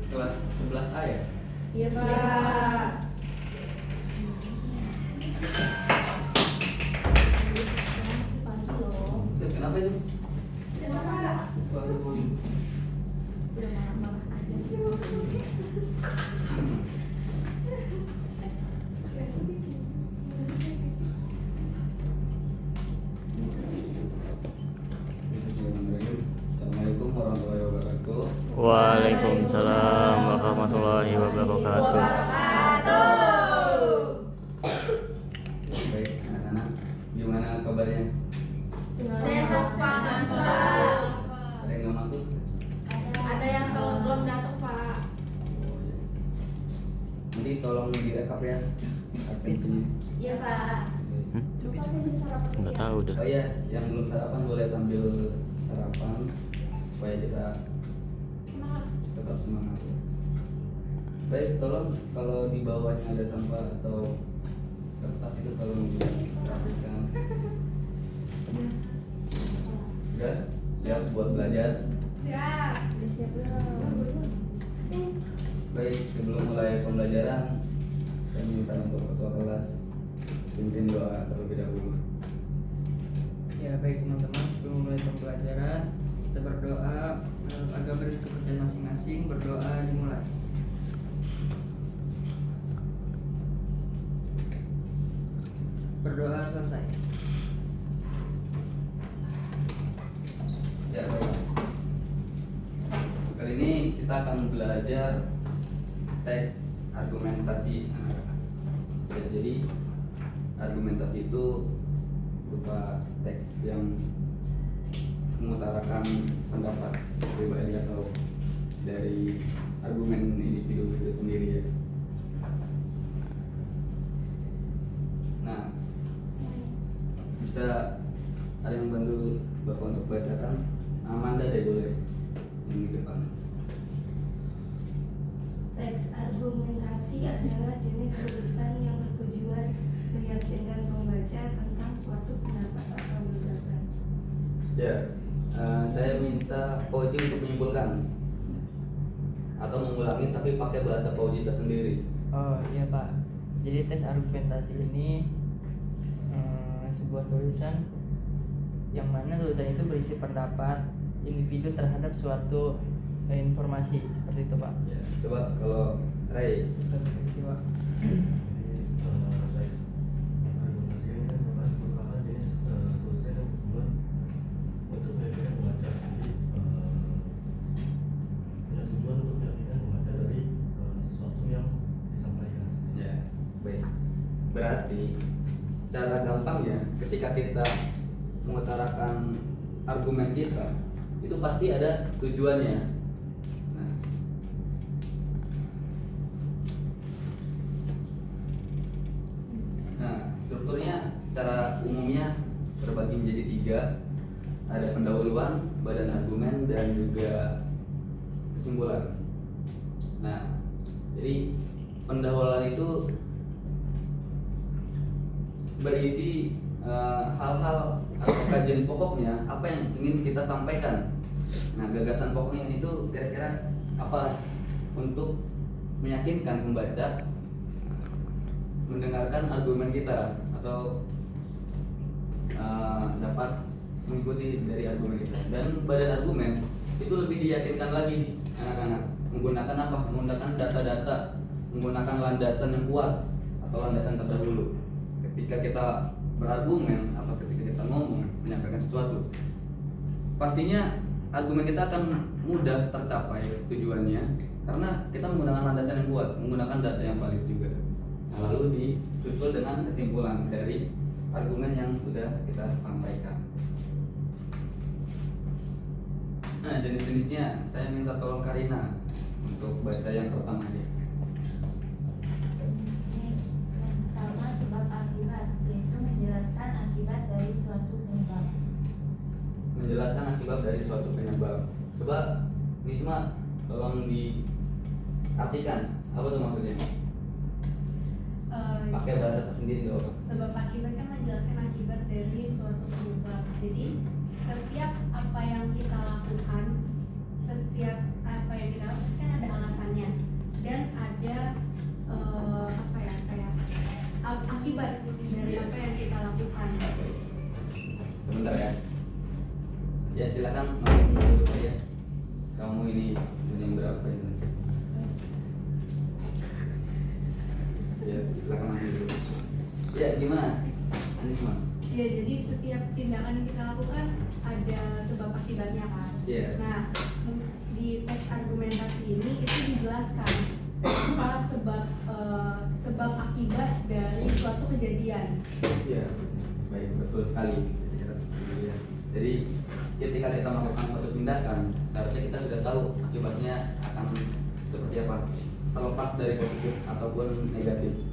kelas 11A ya? Iya Pak. Kenapa itu? Kenapa? Waduh. Udah marah-marah aja. Assalamualaikum warahmatullahi wabarakatuh. Waalaikumsalam warahmatullahi wabarakatuh. Baik anak-anak, gimana kabarnya? Sehat Pak. Ada yang nggak masuk? Ada yang belum datang Pak. Nanti tolong direkap ya absensinya. Iya Pak. Nggak tahu dah. Oh iya, yang belum sarapan boleh sambil sarapan supaya kita tetap semangat. Baik, tolong kalau di bawahnya ada sampah atau kertas itu tolong dirapikan. Udah siap buat belajar? Ya. Siap belum? Baik, sebelum mulai pembelajaran saya minta untuk ketua kelas pimpin doa terlebih dahulu. Ya baik teman-teman, sebelum mulai pembelajaran kita berdoa agar beres kepercayaan masing-masing. Berdoa dimulai. Berdoa selesai. Ya, baik. Kali ini kita akan belajar teks argumentasi anak-anak. Ya, jadi argumentasi itu berupa teks yang mengutarakan pendapat pribadi atau dari argumen individu itu sendiri ya. Nah, bisa ada yang bantu Bapak untuk bacakan? Amanda deh boleh yang di depan. Teks argumentasi adalah jenis tulisan yang bertujuan meyakinkan pembaca tentang suatu pendapat atau gagasan. Ya, saya minta Pauji untuk menyimpulkan atau mengulangi tapi pakai bahasa Pauji tersendiri. Oh iya Pak. Jadi teks argumentasi ini sebuah tulisan yang mana tulisan itu berisi pendapat individu terhadap suatu informasi seperti itu Pak. Ya, coba kalau Ray. Seperti itu, Pak. Ya, baik. Berarti secara gampangnya ketika kita mengutarakan argumen kita itu pasti ada tujuannya. Nah, strukturnya secara umumnya terbagi menjadi 3. Ada pendahuluan, badan argumen, dan juga kesimpulan. Nah, jadi pendahuluan itu berisi hal-hal atau kajian pokoknya apa yang ingin kita sampaikan. Nah, gagasan pokoknya itu kira-kira apa untuk meyakinkan pembaca mendengarkan argumen kita atau dapat mengikuti dari argumen kita. Dan badan argumen itu lebih diyakinkan lagi anak-anak menggunakan apa? Menggunakan data-data, menggunakan landasan yang kuat atau landasan terdahulu. Ketika kita berargumen atau ketika kita ngomong menyampaikan sesuatu, pastinya argumen kita akan mudah tercapai tujuannya karena kita menggunakan landasan yang kuat, menggunakan data yang valid juga. Nah, lalu disusul dengan kesimpulan dari argumen yang sudah kita sampaikan. Nah, jenis-jenisnya saya minta tolong Karina untuk baca yang pertama ya. Pertama, sebab akibat, yaitu menjelaskan akibat dari suatu penyebab. Menjelaskan akibat dari suatu penyebab. Coba Nisma tolong diartikan apa tuh maksudnya? Pakai bahasa tersendiri gak apa? Sebab akibat kan menjelaskan akibat dari suatu penyebab. Jadi setiap apa yang kita lakukan, setiap apa yang kita lakukan kan ada alasannya. masih dulu aja. Kamu ini yang berapa ini? Ya, silakan masih dulu. Ya, gimana? Anisma? Ya, jadi setiap tindakan yang kita lakukan ada sebab akibatnya kan. Iya. Nah, di teks argumentasi ini itu dijelaskan apa sebab akibat dari suatu kejadian. Iya, baik, betul sekali. Jadi ketika kita melakukan suatu tindakan, seharusnya kita sudah tahu akibatnya akan seperti apa, terlepas dari positif ataupun negatif.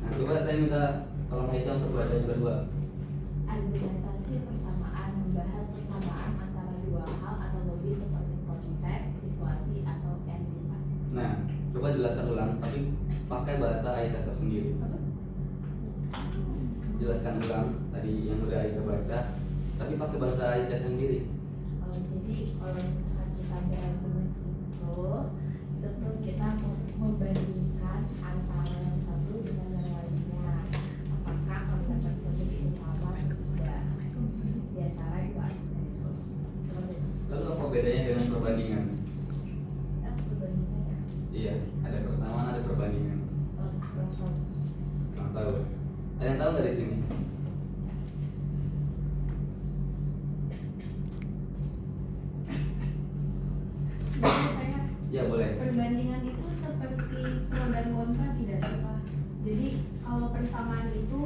Nah, coba saya minta tolong Aisyah untuk baca juga dua. Argumentasi persamaan membahas persamaan antara dua hal atau lebih seperti konsep, situasi, atau entitas. Nah, coba jelaskan ulang, tapi pakai bahasa Aisyah tersendiri. Jelaskan ulang tadi yang udah Aisyah baca, tapi pakai bahasa Aisyah sendiri. Jadi kalau misalkan kita berargumen itu tuh kita membandingkan antara yang satu dengan yang lainnya. Apakah konsep tersebut itu sama atau tidak di antara dua argumen itu. Lalu apa bedanya dengan perbandingan? Perbandingannya Iya, ada persamaan, ada perbandingan. Nggak tahu. Ada yang tahu nggak di sini? Jadi saya Ya boleh. perbandingan itu seperti pro dan kontra tidak sih Pak? Jadi kalau persamaan itu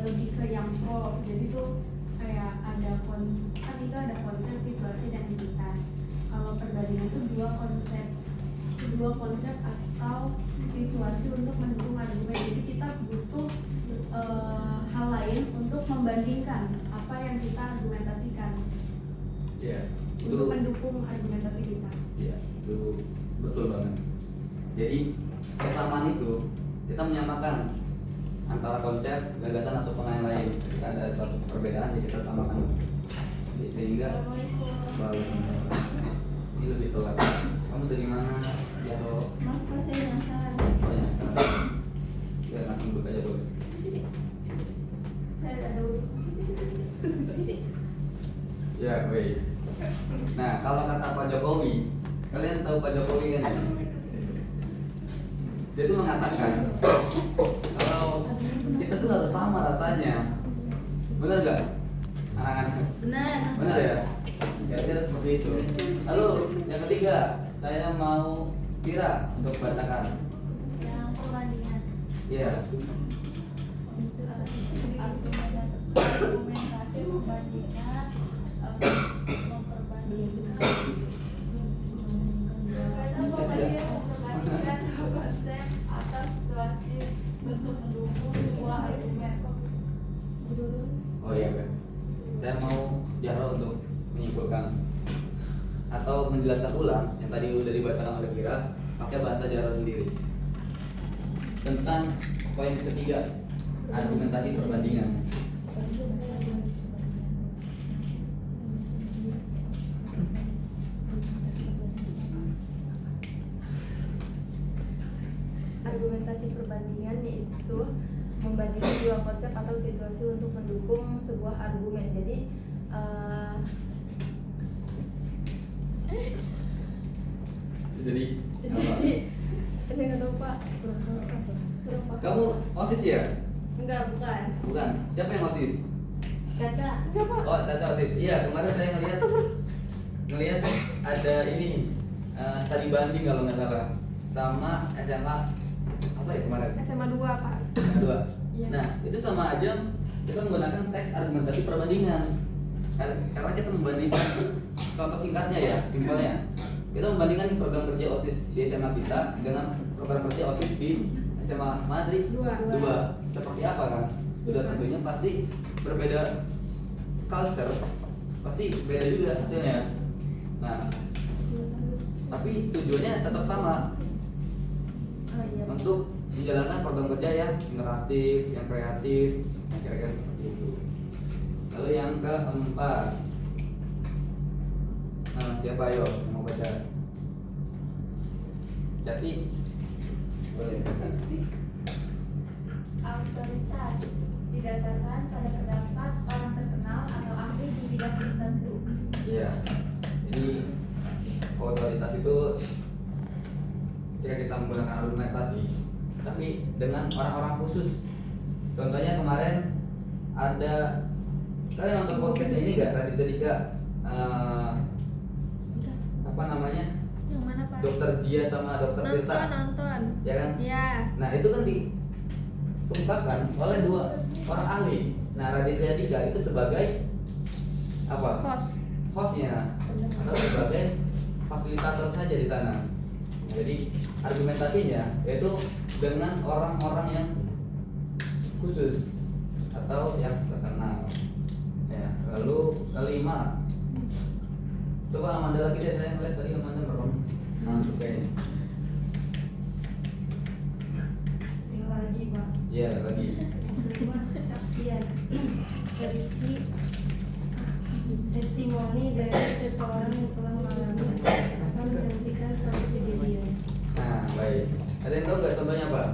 lebih ke yang pro. Jadi tuh kayak ada kan itu ada konsep, situasi, dan entitas. Kalau perbandingan itu dua konsep atau situasi untuk mendukung argumen. Jadi kita butuh hal lain untuk membandingkan apa yang kita argumentasikan Iya. untuk mendukung argumentasi kita. Iya, itu betul banget. Jadi persamaan itu kita menyamakan antara konsep, gagasan atau penilaian lain. Jika ada suatu perbedaan, jadi kita samakan. Sehingga ini lebih telat. Kamu dari mana? Ya lo. Maaf Pak, saya nyasar. Oh ya, ya langsung duduk aja boleh. Saya ada urut. Sini. Ya baik. Nah kalau kata Pak Jokowi, kalian tahu Pak Jokowi kan? Ya? Dia tuh mengatakan kalau kita tuh harus sama rasanya. Benar gak? Anak-anak? Benar. Benar ya? Kira-kira seperti itu. Lalu yang ketiga, saya mau Kira untuk bacakan. Yang perbandingan. Iya. Argumentasi membandingkan, memperbandingkan. Memperbandingkan konsep atau situasi bentuk mendukung sebuah argumen. Oh iya kan. Saya mau Jaro untuk menyimpulkan atau menjelaskan ulang yang tadi udah dibacakan oleh Kira pakai bahasa Jaro sendiri tentang poin ketiga, argumentasi perbandingan. Argumentasi perbandingan yaitu membandingkan dua konsep atau situasi untuk mendukung sebuah argumen. Jadi Jadi saya nggak tahu Pak. Berapa? kamu OSIS ya? Enggak, bukan. Bukan. Siapa yang OSIS? Caca. Enggak Pak. Oh, Caca OSIS. Iya, kemarin saya ngelihat ada ini tadi banding kalau nggak salah sama SMA apa ya kemarin? SMA 2 Pak. SMA 2. Iya. Nah, itu sama aja kita menggunakan teks argumentasi perbandingan. Karena kita membandingkan contoh singkatnya ya, simpelnya. Kita membandingkan program kerja OSIS di SMA kita dengan program kerja OSIS di SMA mana tadi? Dua. Seperti apa kan? Sudah tentunya pasti berbeda culture, pasti beda juga hasilnya. Nah, tapi tujuannya tetap sama, Oh iya. untuk menjalankan program kerja yang interaktif, yang kreatif, yang kira-kira seperti itu. Lalu yang keempat, siapa yo yang mau baca? Jati, boleh baca. Autoritas didasarkan pada pendapat orang terkenal atau ahli di Iya. Jadi otoritas itu ketika kita menggunakan argumentasi, tapi dengan orang-orang khusus. Contohnya kemarin ada, kalian nonton podcast ini nggak? Raditya Dika, apa namanya? Yang mana Pak? Dokter Dia sama Dokter Tirta, Nonton. ya kan? Iya. Nah itu kan diungkapkan oleh dua orang ahli. Nah Raditya Dika itu sebagai apa? Hostnya atau sebagai fasilitator saja di sana. Nah, jadi argumentasinya yaitu dengan orang-orang yang khusus atau yang terkenal. Ya, lalu kelima, coba Amanda lagi deh, saya ngeliat tadi Amanda merem ngantuk kayaknya. Sekali lagi Pak. Iya lagi. Kedua, kesaksian berisi testimoni dari seseorang yang telah mengalami atau menyaksikan suatu kejadian. Nah baik. Ada yang tahu nggak contohnya Pak?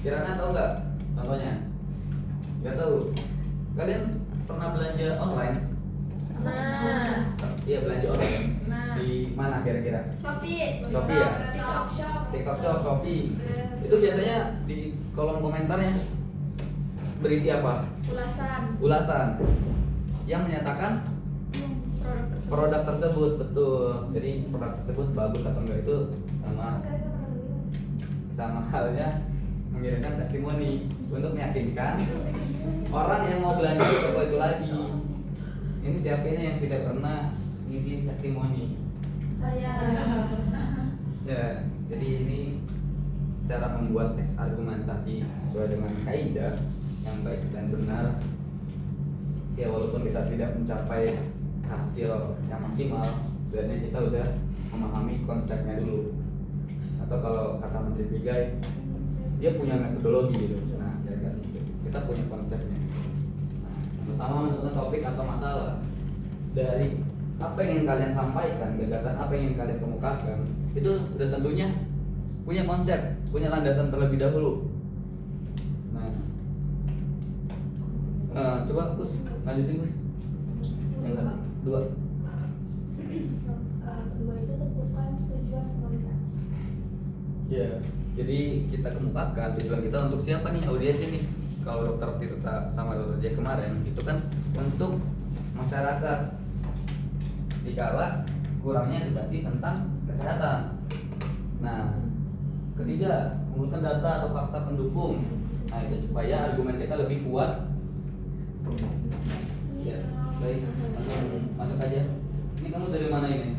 Kirana tahu nggak contohnya? Nggak tahu. Kalian pernah belanja online? Nah. Iya belanja online. Nah. Di mana kira-kira? Shopee. Shopee ya? TikTok Shop. TikTok Shop, Shopee. Itu biasanya di kolom komentarnya berisi apa? Ulasan. Ulasan yang menyatakan produk tersebut, betul. Jadi produk tersebut bagus atau enggak itu sama halnya mengirimkan testimoni untuk meyakinkan orang yang mau belanja di toko itu lagi. Ini siapa ini yang tidak pernah ngisi testimoni? Saya. Ya, jadi ini cara membuat teks argumentasi sesuai dengan kaidah yang baik dan benar. Ya walaupun kita tidak mencapai hasil yang maksimal, sebenarnya kita udah memahami konsepnya dulu. Atau kalau kata Menteri Pigai, dia punya metodologi gitu. Nah, kira-kira gitu. Kita punya konsepnya. Nah, pertama menentukan topik atau masalah dari apa yang ingin kalian sampaikan, gagasan apa yang ingin kalian kemukakan, itu udah tentunya punya konsep, punya landasan terlebih dahulu. Nah, coba Gus, lanjutin Gus. Yang kedua. Kedua itu tentukan tujuan penulisan. Ya, jadi kita kemukakan tujuan kita untuk siapa nih audiensnya nih. Kalau Dokter Tirta sama Dokter J kemarin itu kan untuk masyarakat dikala kurangnya edukasi tentang kesehatan. Nah, ketiga, mengumpulkan data atau fakta pendukung. Nah, itu supaya argumen kita lebih kuat. Ya, baik, masuk aja. Ini kamu dari mana ini?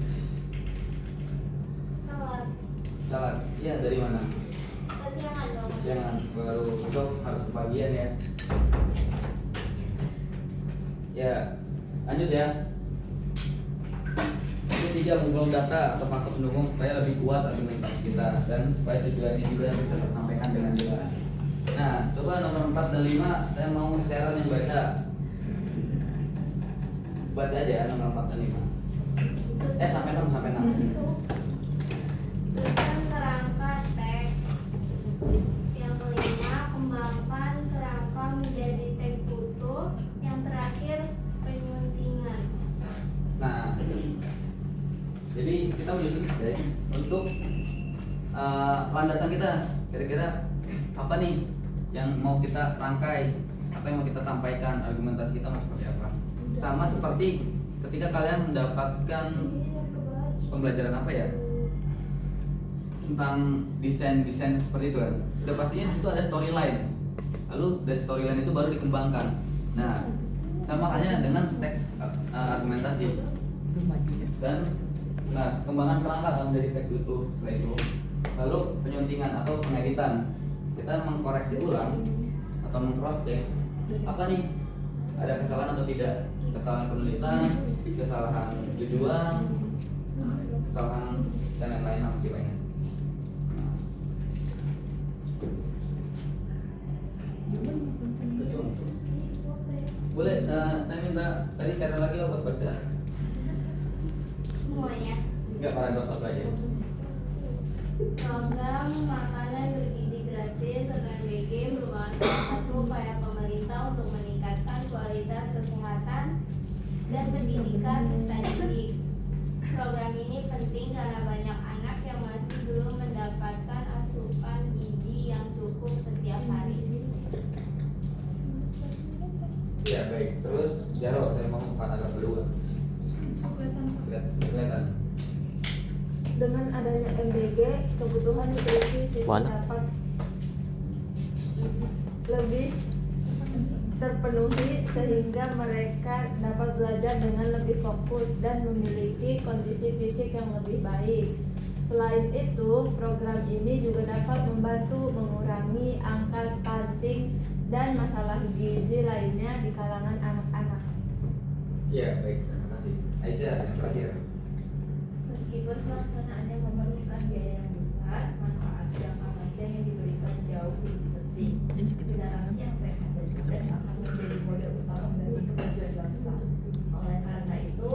Salah. Iya, dari mana? Kesiangan dong. Jangan baru besok harus kebagian ya. Ya, lanjut ya. Ini tiga, mengumpulkan data atau fakta pendukung supaya lebih kuat argumentasi kita dan supaya tujuannya juga bisa tersampaikan dengan jelas. Nah, coba nomor 4 dan 5 saya mau share yang baca. Baca aja nomor 4 dan 5. Sampai 6 sampai 6. Susun kerangka teks. Yang kelima, kembangkan kerangka menjadi teks utuh. Yang terakhir, penyuntingan. Nah, jadi kita menyusun ya, untuk landasan kita kira-kira apa nih yang mau kita rangkai, apa yang mau kita sampaikan, argumentasi kita mau seperti apa. Sama seperti ketika kalian mendapatkan pembelajaran apa ya tentang desain seperti itu kan, udah pastinya di situ ada storyline, lalu dari storyline itu baru dikembangkan. Nah, sama halnya dengan teks argumentasi dan kembangan kerangka kan dari teks itu. Setelah itu lalu penyuntingan atau pengeditan, kita mengkoreksi ulang atau meng-cross check apa nih, ada kesalahan atau tidak, kesalahan penulisan, kesalahan tujuan, kesalahan dan lain-lain apa sih lainnya. Boleh, saya minta tadi share lagi lo buat baca. Semuanya. Enggak, paragraf aja. Program makanan bergizi gratis atau MBG merupakan salah satu upaya pemerintah untuk meningkatkan dan pendidikan peserta didik. Program ini penting karena banyak anak yang masih belum mendapatkan asupan gizi yang cukup setiap hari. Ya baik, terus Jaro, saya mau paragraf kedua. Kelihatan. Dengan adanya MBG, kebutuhan nutrisi siswa Mana? dapat lebih terpenuhi sehingga mereka dapat belajar dengan lebih fokus dan memiliki kondisi fisik yang lebih baik. Selain itu, program ini juga dapat membantu mengurangi angka stunting dan masalah gizi lainnya di kalangan anak-anak. Ya baik, terima kasih. Aisyah yang terakhir. Meskipun pelaksanaannya memerlukan biaya yang besar, manfaat jangka panjang yang diberikan jauh lebih penting. Generasi yang sehat dan cerdas akan menjadi modal utama bagi kemajuan bangsa. Oleh karena itu,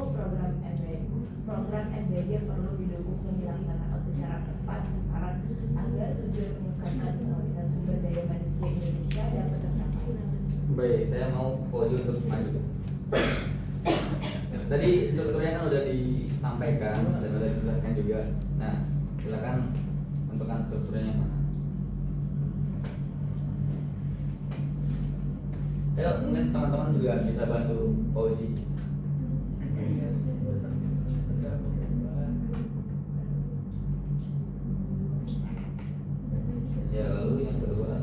program MBG perlu didukung dan dilaksanakan secara tepat sasaran agar tujuan meningkatkan kualitas sumber daya manusia Indonesia dapat tercapai. Baik, saya mau Koji untuk maju. Tadi strukturnya kan udah disampaikan dan udah dijelaskan juga. Nah, silakan tentukan strukturnya yang mana. Ayo, mungkin teman-teman juga bisa bantu Koji. Ya, lalu yang kedua.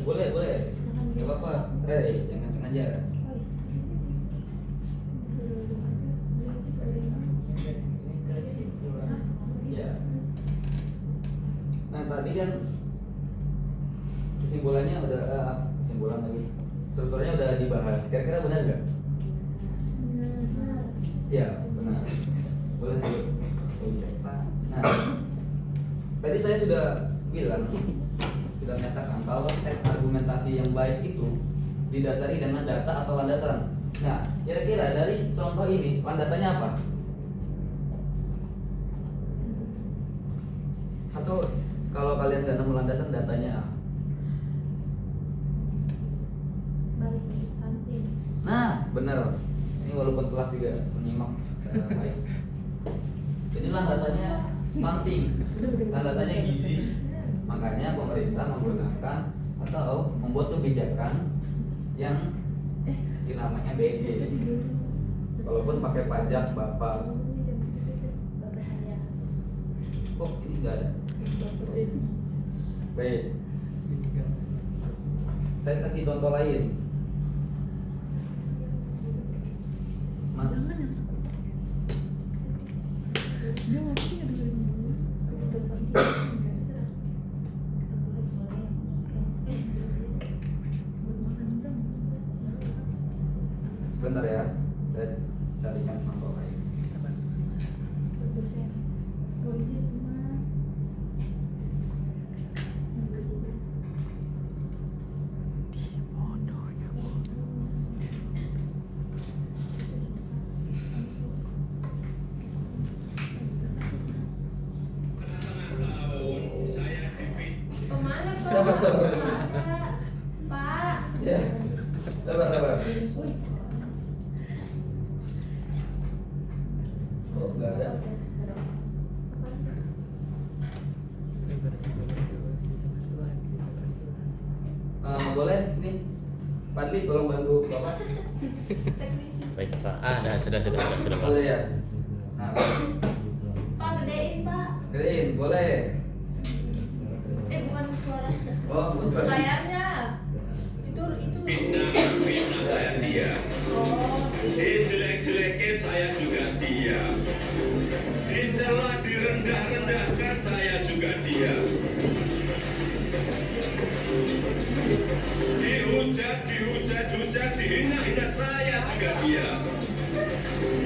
Boleh. Gak apa-apa. Jangan kenceng aja. Ya. Nah, tadi kan kesimpulannya udah kesimpulan tadi. Strukturnya udah dibahas. Kira-kira benar nggak? Ya, benar. Boleh lanjut. Nah, tadi saya sudah bilang, sudah menyatakan kalau teks argumentasi yang baik itu didasari dengan data atau landasan. Nah, kira-kira dari contoh ini landasannya apa? Atau kalau kalian nggak nemu landasan, datanya apa? Balik ke stunting. Nah, benar. Ini walaupun kelas juga menyimak secara baik. Jadi landasannya stunting, landasannya gizi. Makanya pemerintah menggunakan atau membuat kebijakan yang namanya BG. Walaupun pakai pajak bapak. Kok ini enggak ada? Baik. Saya kasih contoh lain. Mas. Sebentar ya, saya carikan contoh lain. Kemana Pak? Sabar. Ada, Pak. Ya, sabar. Oh, nggak ada. Boleh, nih Padli tolong bantu Bapak. Baik Pak. Sudah Pak. Boleh ya. Nah, Pak, gedein Pak. gedein, boleh. Bukan suara. Oh, bukan. Layarnya. Itu. Fitnah saya dia. Oh. Dijelek-jelekin saya juga dia. Dicela direndah-rendahkan saya juga dia. Dihujat, dihina saya juga dia.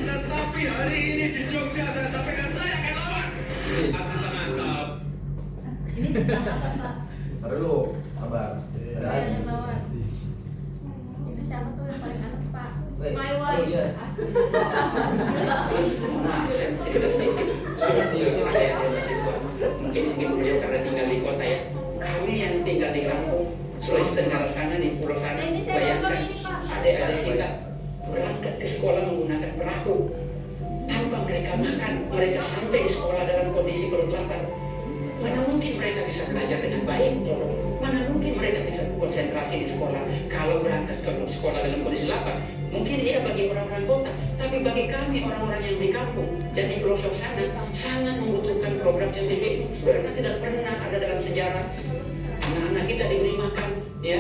Tetapi hari ini di Jogja saya sampaikan saya akan lawan. 4,5 tahun. Ini apa Pak? Perlu, sabar. Ada lagi. Yang lawan. Itu siapa tuh yang paling atas Pak? Wait, My oh wife. iya. Mungkin beliau karena tinggal di kota ya. Ini yang tinggal di mengisi perut lapar. Mana mungkin mereka bisa belajar dengan baik, tolong. Mana mungkin mereka bisa konsentrasi di sekolah kalau berangkat ke sekolah dalam kondisi lapar. Mungkin iya bagi orang-orang kota, tapi bagi kami orang-orang yang di kampung dan di pelosok sana sangat membutuhkan program MBG itu. Karena tidak pernah ada dalam sejarah anak-anak kita diberi makan, ya.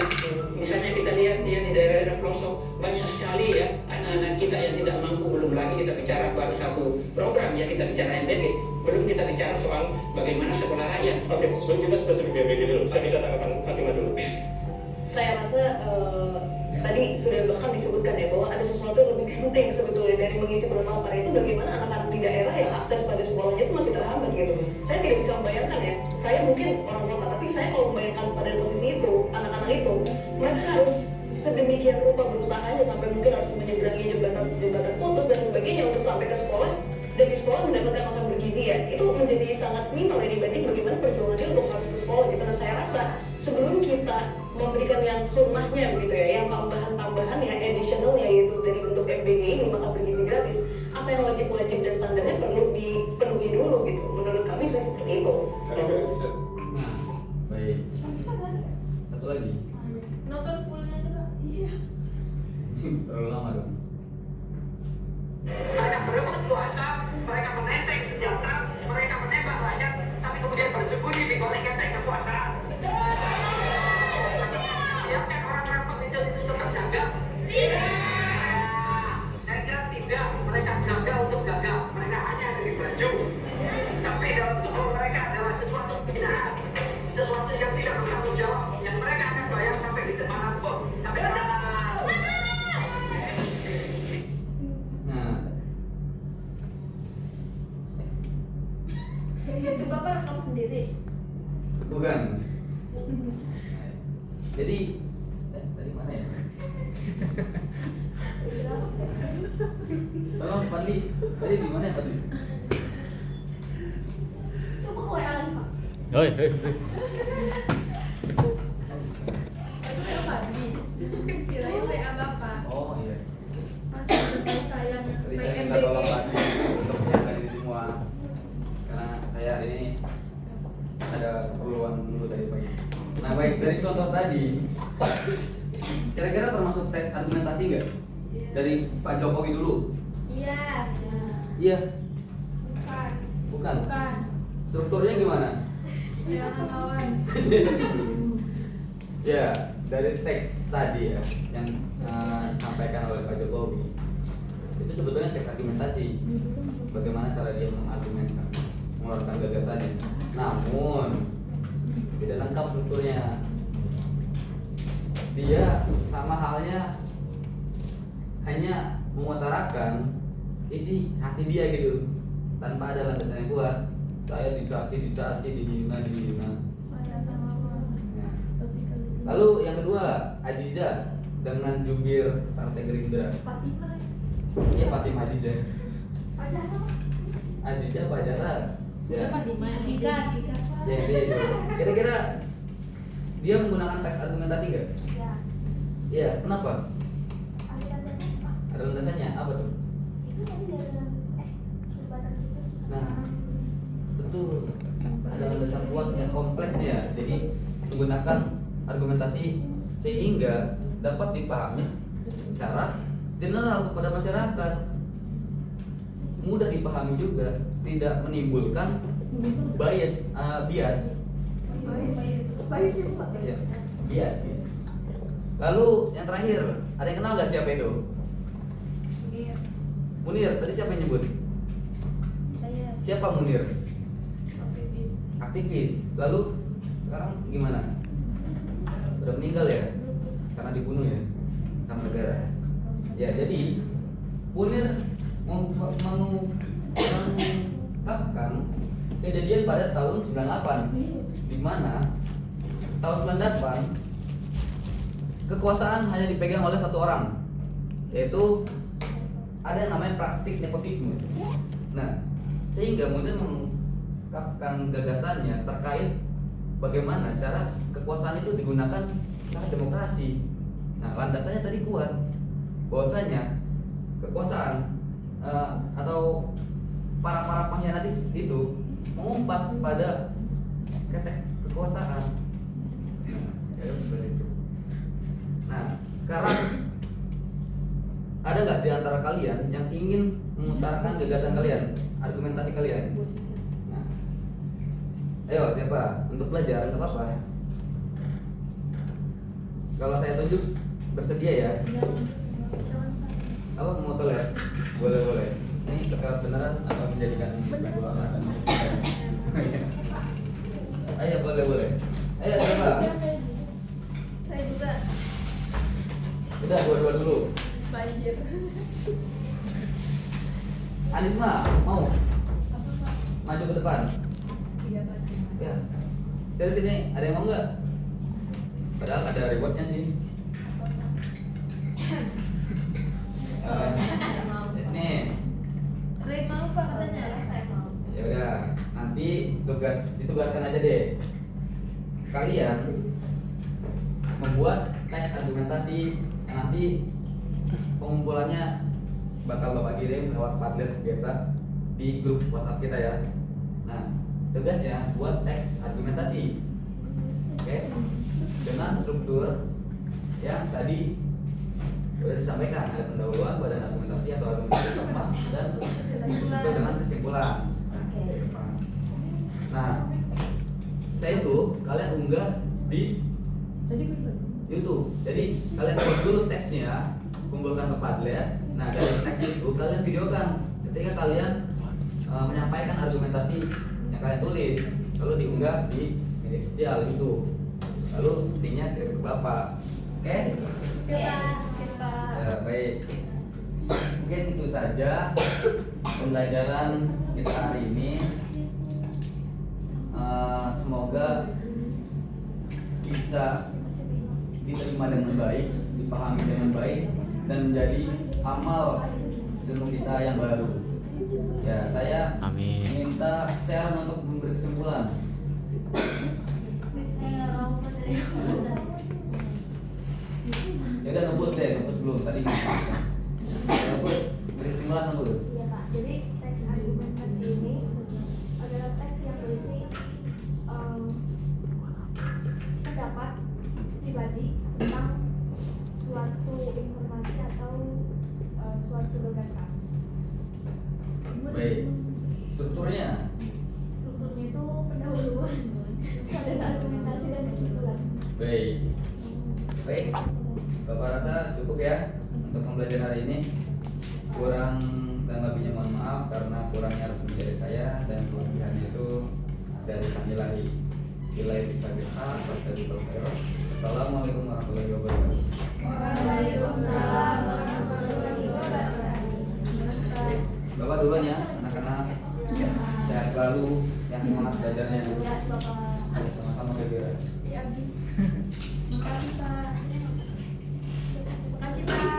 Misalnya kita lihat ya di daerah-daerah pelosok banyak sekali ya anak-anak kita yang tidak mampu. Belum lagi kita bicara baru satu program ya, kita bicara MBG, belum kita bicara soal bagaimana sekolah rakyat. Oke, sebelum kita spesifik MBG dulu, saya minta tanggapan Fatima dulu. Saya rasa tadi sudah bahkan disebutkan ya bahwa ada sesuatu yang lebih penting sebetulnya dari mengisi perut lapar itu, bagaimana anak-anak di daerah yang akses pada sekolahnya itu masih terhambat gitu. Saya tidak bisa membayangkan ya, saya mungkin orang kota, tapi saya kalau membayangkan pada posisi itu, anak-anak itu, mereka harus sedemikian rupa berusahanya sampai mungkin harus menyeberangi jembatan putus dan sebagainya untuk sampai ke sekolah, dan di sekolah mendapatkan makan bergizi ya, itu menjadi sangat minor ya dibanding bagaimana perjuangan dia untuk harus ke sekolah gitu. Nah saya rasa sebelum kita memberikan yang sunnahnya begitu ya, yang tambahan-tambahan ya, additionalnya yaitu dari bentuk MBG ini, makan bergizi gratis, apa yang wajib-wajib dan standarnya perlu dipenuhi dulu gitu. Menurut kami sih seperti itu. Nah, baik. Satu lagi. Nonton fullnya juga. Iya. Terlalu lama dong. Mereka berebut kuasa, mereka menenteng senjata, mereka menembak rakyat, tapi kemudian bersembunyi di balik genteng kekuasaan. Biarkan orang-orang pengecut itu tetap gagal? Tidak. Saya kira tidak. Mereka gagal untuk gagal. Mereka hanya ada di baju. Tapi dalam tubuh mereka adalah sesuatu pembinaan, sesuatu yang tidak bertanggung jawab, yang mereka akan bayar sampai di depan pun. Sampai Nah, Itu Bapak rekam sendiri. bukan. Jadi, tadi mana ya? Tolong Fadli, tadi di mana ya Fadli? Coba ke WA lagi, Pak. Hoi. Itu Fadli. Kirain WA Bapak. Oh iya. Masih berkait saya Tadi saya minta tolong Fadli untuk menyiapkan ini semua, karena saya hari ini ada keperluan dulu dari pagi. Nah baik, dari contoh tadi, kira-kira termasuk tes argumentasi nggak? Dari Pak Jokowi dulu? Iya. Iya. Bukan. Bukan. Bukan. Strukturnya gimana? Iya, lawan. Ya, dari teks tadi ya yang disampaikan oleh Pak Jokowi, itu sebetulnya teks argumentasi. Bagaimana cara dia mengargumenkan, mengeluarkan gagasannya. Namun tidak lengkap strukturnya. Dia sama halnya hanya mengutarakan isi hati dia gitu, tanpa ada landasan yang kuat. Saya dicaci, dihina. Nah. Lalu yang kedua, Aziza dengan jubir Partai Gerindra. Fatima. Iya, Fatima Aziza. Pacaran. Aziza Pajara. Sudah Fatima. Ika. Ya, itu. Kira-kira dia menggunakan teks argumentasi nggak? Ya. Iya, kenapa? Ada landasannya, Pak. Ada landasannya, apa tuh? Itu tadi dari jembatan putus. Nah, betul. Ada landasan kuatnya, kompleksnya. Jadi menggunakan argumentasi sehingga dapat dipahami secara general kepada masyarakat, mudah dipahami juga, tidak menimbulkan bias. Ya, bias. Lalu yang terakhir, ada yang kenal nggak siapa itu? Munir. Tadi siapa yang nyebut? Saya. Siapa Munir? Aktivis. Aktivis. Lalu sekarang gimana? Udah meninggal ya? Karena dibunuh ya sama negara. Ya, jadi Munir mengungkapkan kejadian pada tahun 98, di mana tahun 98 kekuasaan hanya dipegang oleh satu orang, yaitu ada yang namanya praktik nepotisme. Nah, sehingga Munir mengungkapkan gagasannya terkait bagaimana cara kekuasaan itu digunakan secara demokrasi. Nah, landasannya tadi kuat, bahwasanya kekuasaan atau para pengkhianat itu mengumpat pada kekuasaan. Ya, seperti itu. Nah, sekarang ada nggak di antara kalian yang ingin mengutarakan gagasan kalian, argumentasi kalian? Nah, ayo siapa? Untuk belajar nggak apa-apa. Kalau saya tunjuk bersedia ya? Apa mau toler? Boleh. Ini sekarang beneran atau menjadikan sebuah alasan? Ayo boleh. Ayo siapa? Saya juga. Udah dua dulu. Banjir. Anisma mau maju ke depan? Ya. Dari sini ada yang mau nggak? Padahal ada rewardnya sih. Sini. Red mau apa katanya? Saya mau. Ya udah, nanti ditugaskan aja deh. Kalian membuat teks argumentasi, nanti pengumpulannya bakal Bapak kirim lewat Padlet biasa di grup WhatsApp kita ya. Nah, tugasnya buat teks argumentasi. Oke? Dengan struktur yang tadi sudah disampaikan, ada pendahuluan, badan argumentasi atau argumentasi kemas, dan sesuai dengan kesimpulan. Nah, setelah itu kalian unggah di YouTube. Jadi kalian buat dulu teksnya, kumpulkan ke Padlet. Nah, dari teks itu kalian videokan ketika kalian menyampaikan argumentasi yang kalian tulis, lalu diunggah di media sosial YouTube. Lalu linknya kirim ke Bapak. Oke? Ya, baik. Mungkin itu saja pembelajaran kita hari ini. Semoga bisa diterima dengan baik, dipahami dengan baik, dan menjadi amal ilmu kita yang baru. Ya, saya minta share untuk memberi kesimpulan. Ya udah ngebus belum tadi. Ngebus, beri kesimpulan ngebus. Iya Pak, jadi teks argumentasi ini adalah teks yang berisi pendapat pribadi tentang suatu informasi atau suatu gagasan. Baik, strukturnya itu pendahuluan, pada argumentasi dan kesimpulan. Baik, Bapak rasa cukup ya untuk pembelajaran hari ini. Kurang dan lebihnya mohon maaf karena kurangnya harus menjadi saya dan kelebihannya itu dari kami lagi. Bila bisa Assalamualaikum warahmatullahi wabarakatuh. Waalaikumsalam warahmatullahi wabarakatuh. Bapak duluan ya, anak-anak. Sehat selalu, yang semangat belajarnya. Sama-sama Bebera. Makasih Pak. Makasih Pak.